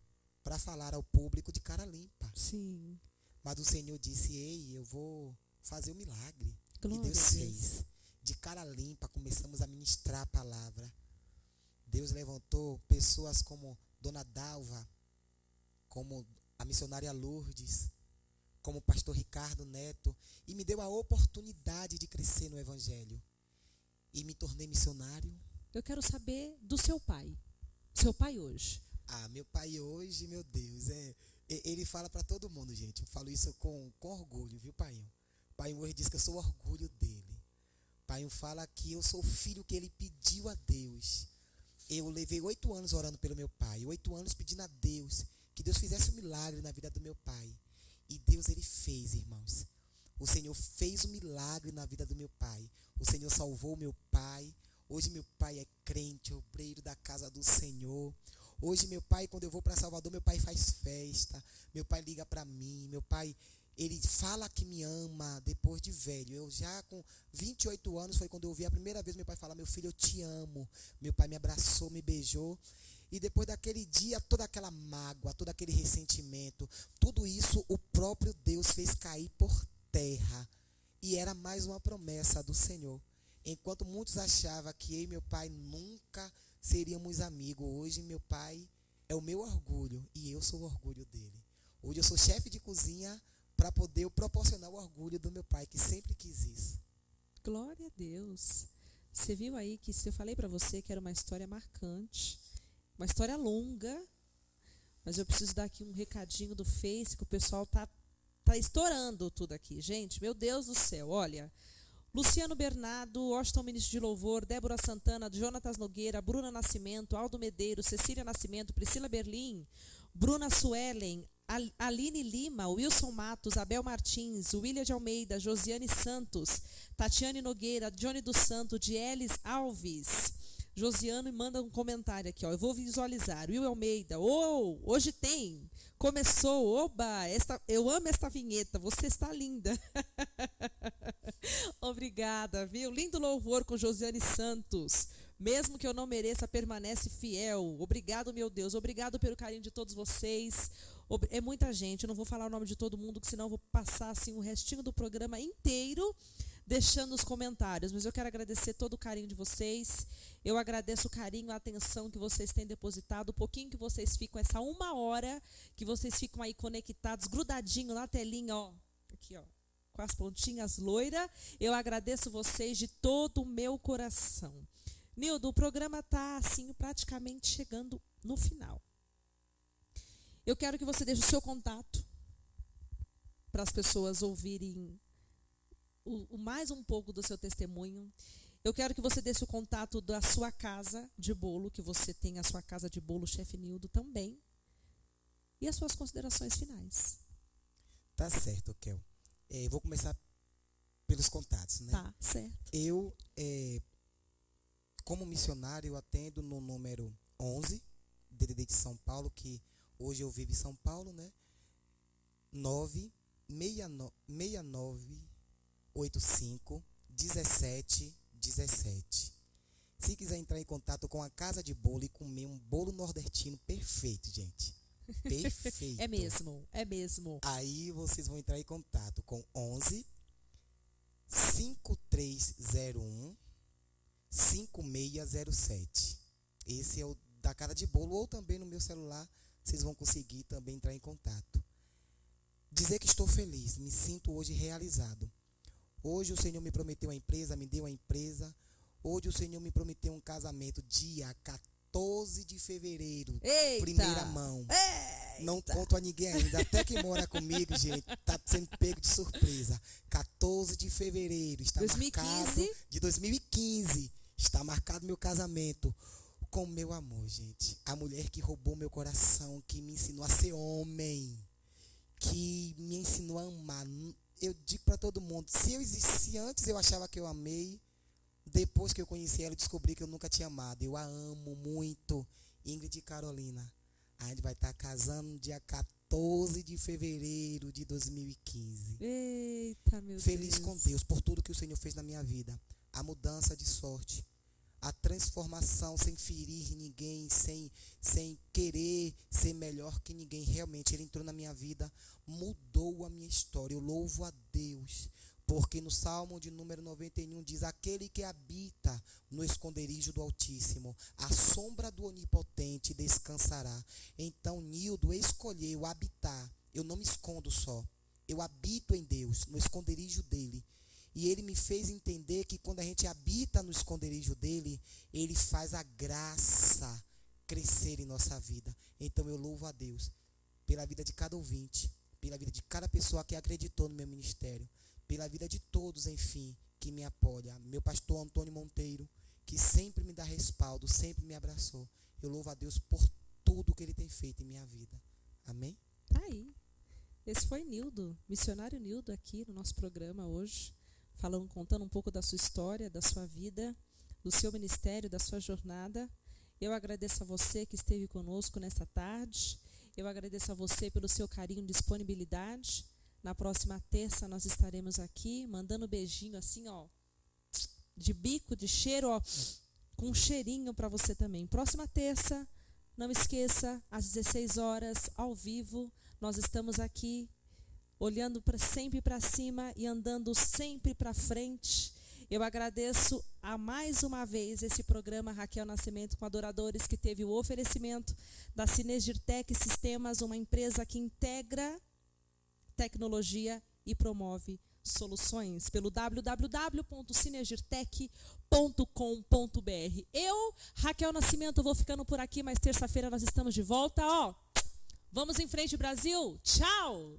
para falar ao público de cara limpa. Sim. Mas o Senhor disse: ei, eu vou fazer o milagre. Glória e Deus fez. De cara limpa, começamos a ministrar a palavra. Deus levantou pessoas como Dona Dalva, como a missionária Lourdes, como o pastor Ricardo Neto, e me deu a oportunidade de crescer no Evangelho. E me tornei missionário. Eu quero saber do seu pai. Seu pai hoje. Meu pai hoje, meu Deus, ele fala para todo mundo, gente. Eu falo isso com orgulho, viu, pai? O pai hoje diz que eu sou o orgulho dele. O pai fala que eu sou o filho que ele pediu a Deus. Eu levei 8 anos orando pelo meu pai, 8 anos pedindo a Deus que Deus fizesse um milagre na vida do meu pai. E Deus, Ele fez, irmãos. O Senhor fez um milagre na vida do meu pai. O Senhor salvou meu pai. Hoje meu pai é crente, obreiro da casa do Senhor. Hoje meu pai, quando eu vou para Salvador, meu pai faz festa. Meu pai liga para mim. Meu pai, ele fala que me ama depois de velho. Eu já com 28 anos, foi quando eu ouvi a primeira vez meu pai falar: meu filho, eu te amo. Meu pai me abraçou, me beijou. E depois daquele dia, toda aquela mágoa, todo aquele ressentimento, tudo isso o próprio Deus fez cair por terra. E era mais uma promessa do Senhor. Enquanto muitos achavam que eu e meu pai nunca seríamos amigos, hoje meu pai é o meu orgulho e eu sou o orgulho dele. Hoje eu sou chefe de cozinha para poder proporcionar o orgulho do meu pai, que sempre quis isso. Glória a Deus. Você viu aí que eu falei para você que era uma história marcante, uma história longa, mas eu preciso dar aqui um recadinho do Face, que o pessoal tá estourando tudo aqui. Gente, meu Deus do céu, olha... Luciano Bernardo, Washington Ministro de Louvor, Débora Santana, Jonatas Nogueira, Bruna Nascimento, Aldo Medeiros, Cecília Nascimento, Priscila Berlim, Bruna Suelen, Aline Lima, Wilson Matos, Abel Martins, William de Almeida, Josiane Santos, Tatiane Nogueira, Johnny dos Santos, Dielis Alves. Josiane manda um comentário aqui, ó. Eu vou visualizar. Will Almeida, hoje tem. Começou, oba, eu amo esta vinheta, você está linda. Obrigada, viu? Lindo louvor com Josiane Santos. Mesmo que eu não mereça, permanece fiel. Obrigado, meu Deus. Obrigado pelo carinho de todos vocês. É muita gente, eu não vou falar o nome de todo mundo, que senão eu vou passar assim, o restinho do programa inteiro deixando os comentários. Mas eu quero agradecer todo o carinho de vocês. Eu agradeço o carinho, a atenção que vocês têm depositado, o pouquinho que vocês ficam, essa 1 hora que vocês ficam aí conectados, grudadinho na telinha, ó. Aqui, ó. Com as pontinhas loiras. Eu agradeço vocês de todo o meu coração. Nildo, o programa está assim praticamente chegando no final. Eu quero que você deixe o seu contato para as pessoas ouvirem mais um pouco do seu testemunho. Eu quero que você deixe o contato da sua casa de bolo, que você tem a sua casa de bolo, Chefe Nildo, também. E as suas considerações finais. Tá certo, Kel. Vou começar pelos contatos, né? Tá, certo. Eu, como missionário, eu atendo no número 11, DDD de São Paulo, que hoje eu vivo em São Paulo, né? 969851717. Se quiser entrar em contato com a Casa de Bolo e comer um bolo nordestino perfeito, gente. Perfeito. É mesmo, é mesmo. Aí vocês vão entrar em contato com 11 5301 5607. Esse é o da Casa de Bolo, ou também no meu celular vocês vão conseguir também entrar em contato. Dizer que estou feliz, me sinto hoje realizado. Hoje o Senhor me prometeu a empresa, me deu a empresa. Hoje o Senhor me prometeu um casamento dia 14 de fevereiro. Eita! Primeira mão. Eita! Não conto a ninguém ainda. Até quem mora comigo, gente, tá sendo pego de surpresa. 14 de fevereiro. Está 2015? marcado de 2015. Está marcado meu casamento com meu amor, gente. A mulher que roubou meu coração, que me ensinou a ser homem, que me ensinou a amar. Eu digo para todo mundo, se antes eu achava que eu amei, depois que eu conheci ela, eu descobri que eu nunca tinha amado. Eu a amo muito. Ingrid e Carolina. A gente vai estar casando no dia 14 de fevereiro de 2015. Eita, meu Deus. Feliz com Deus por tudo que o Senhor fez na minha vida. A mudança de sorte. A transformação sem ferir ninguém, sem querer ser melhor que ninguém. Realmente, Ele entrou na minha vida, mudou a minha história. Eu louvo a Deus, porque no Salmo de número 91 diz: aquele que habita no esconderijo do Altíssimo, a sombra do Onipotente descansará. Então, Nildo escolheu habitar. Eu não me escondo só. Eu habito em Deus, no esconderijo dEle. E Ele me fez entender que quando a gente habita no esconderijo dEle, Ele faz a graça crescer em nossa vida. Então eu louvo a Deus pela vida de cada ouvinte, pela vida de cada pessoa que acreditou no meu ministério, pela vida de todos, enfim, que me apoia. Meu pastor Antônio Monteiro, que sempre me dá respaldo, sempre me abraçou. Eu louvo a Deus por tudo que Ele tem feito em minha vida. Amém? Tá aí. Esse foi Nildo, missionário Nildo, aqui no nosso programa hoje. Contando um pouco da sua história, da sua vida, do seu ministério, da sua jornada. Eu agradeço a você que esteve conosco nesta tarde. Eu agradeço a você pelo seu carinho e disponibilidade. Na próxima terça nós estaremos aqui, mandando beijinho assim, ó, de bico, de cheiro, ó, com um cheirinho para você também. Próxima terça, não esqueça, às 16 horas, ao vivo, nós estamos aqui, olhando sempre para cima e andando sempre para frente. Eu agradeço a mais uma vez esse programa Raquel Nascimento com Adoradores, que teve o oferecimento da Synergitech Sistemas, uma empresa que integra tecnologia e promove soluções, pelo www.synergitech.com.br. Eu, Raquel Nascimento, vou ficando por aqui, mas terça-feira nós estamos de volta. Ó, vamos em frente, Brasil. Tchau!